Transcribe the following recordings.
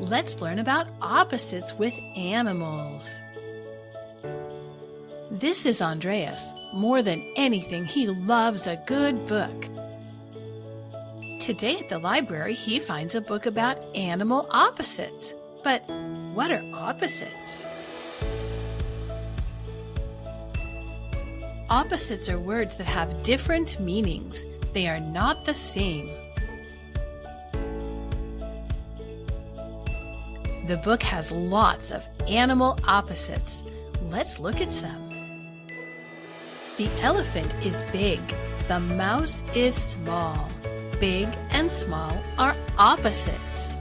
Let's learn about opposites with animals. This is Andreas. More than anything, he loves a good book. Today at the library, he finds a book about animal opposites. But what are opposites? Opposites are words that have different meanings. They are not the same. The book has lots of animal opposites. Let's look at some. The elephant is big. The mouse is small. Big and small are opposites.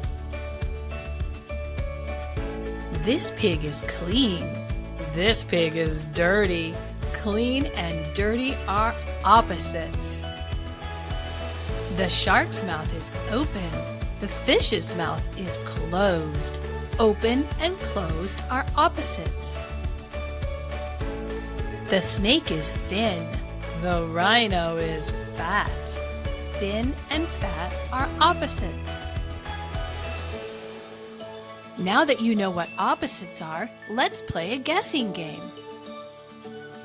This pig is clean. This pig is dirty. Clean and dirty are opposites. The shark's mouth is open. The fish's mouth is closed. Open and closed are opposites. The snake is thin. The rhino is fat. Thin and fat are opposites. Now that you know what opposites are, let's play a guessing game.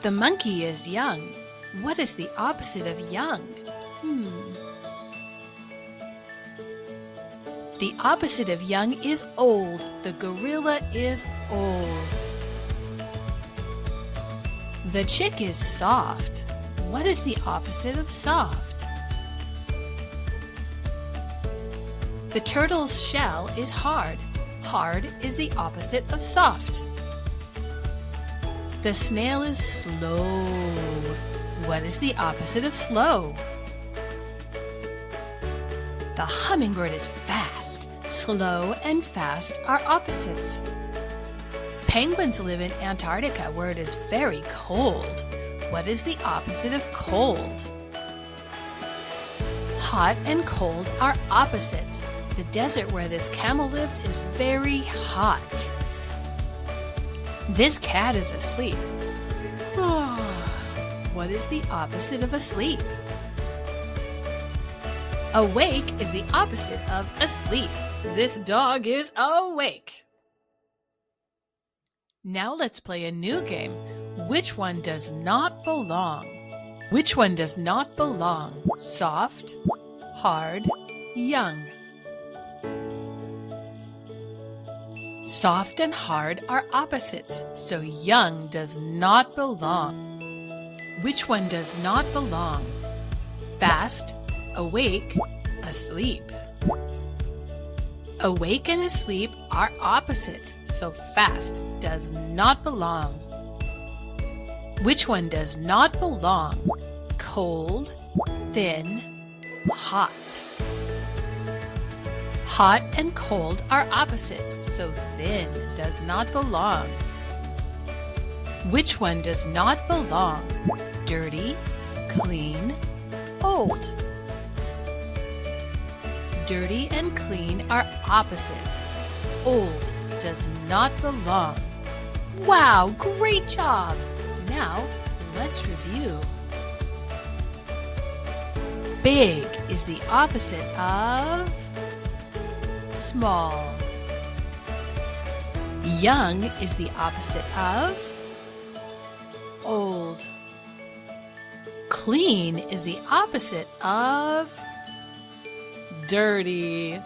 The monkey is young. What is the opposite of young? The opposite of young is old. The gorilla is old. The chick is soft. What is the opposite of soft? The turtle's shell is hard. Hard is the opposite of soft. The snail is slow. What is the opposite of slow? The hummingbird is fast. Slow and fast are opposites. Penguins live in Antarctica where it is very cold. What is the opposite of cold? Hot and cold are opposites. The desert where this camel lives is very hot. This cat is asleep. What is the opposite of asleep? Awake is the opposite of asleep. This dog is awake. Now let's play a new game. Which one does not belong? Which one does not belong? Soft, hard, young. Soft and hard are opposites, so young does not belong. Which one does not belong? Fast, awake, asleep. Awake and asleep are opposites, so fast does not belong. Which one does not belong? Cold, thin, hot. Hot and cold are opposites, so thin does not belong. Which one does not belong? Dirty, clean, old. Dirty and clean are opposites. Old does not belong. Wow, great job! Now, let's review. Big is the opposite of small. Young is the opposite of old. Clean is the opposite of dirty.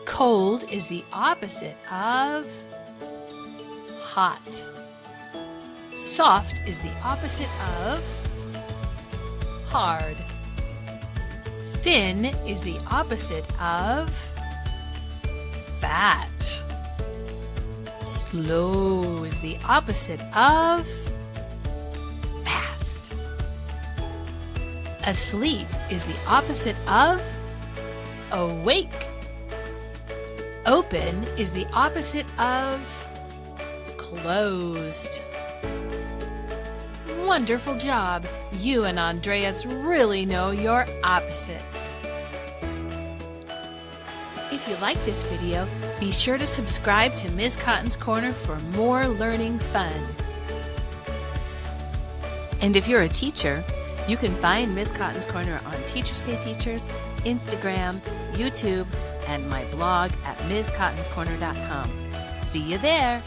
Cold is the opposite of hot. Soft is the opposite of hard. Thin is the opposite of fat. Slow is the opposite of fast. Asleep is the opposite of awake. Open is the opposite of closed. Wonderful job! You and Andreas really know your opposites. If you like this video, be sure to subscribe to Ms. Cotton's Corner for more learning fun. And if you're a teacher, you can find Ms. Cotton's Corner on Teachers Pay Teachers, Instagram, YouTube, and my blog at MsCottonsCorner.com. See you there!